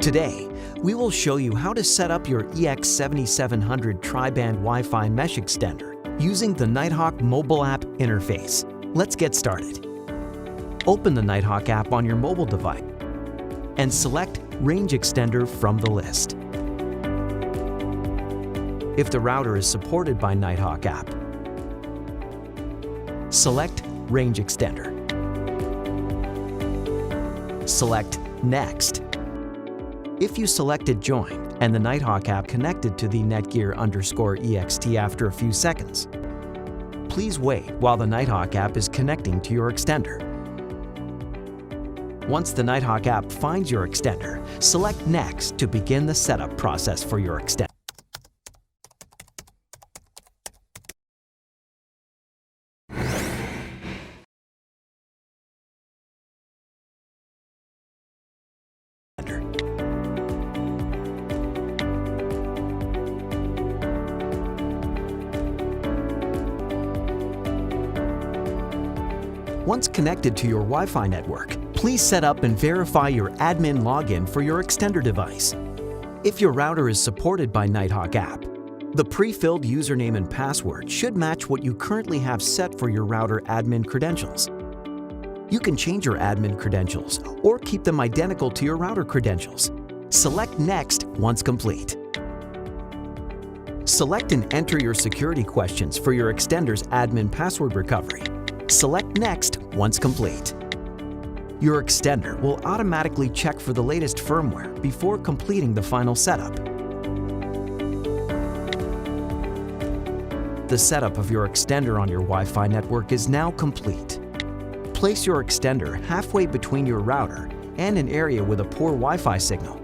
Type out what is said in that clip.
Today, we will show you how to set up your EX7700 tri-band Wi-Fi mesh extender using the Nighthawk mobile app interface. Let's get started. Open the Nighthawk app on your mobile device and select Range Extender from the list. If the router is supported by Nighthawk app, select Range Extender. Select Next. If you selected Join and the Nighthawk app connected to the Netgear_EXT after a few seconds, please wait while the Nighthawk app is connecting to your extender. Once the Nighthawk app finds your extender, select Next to begin the setup process for your extender. Once connected to your Wi-Fi network, please set up and verify your admin login for your extender device. If your router is supported by Nighthawk app, the pre-filled username and password should match what you currently have set for your router admin credentials. You can change your admin credentials or keep them identical to your router credentials. Select Next once complete. Select and enter your security questions for your extender's admin password recovery. Select Next once complete. Your extender will automatically check for the latest firmware before completing the final setup. The setup of your extender on your Wi-Fi network is now complete. Place your extender halfway between your router and an area with a poor Wi-Fi signal.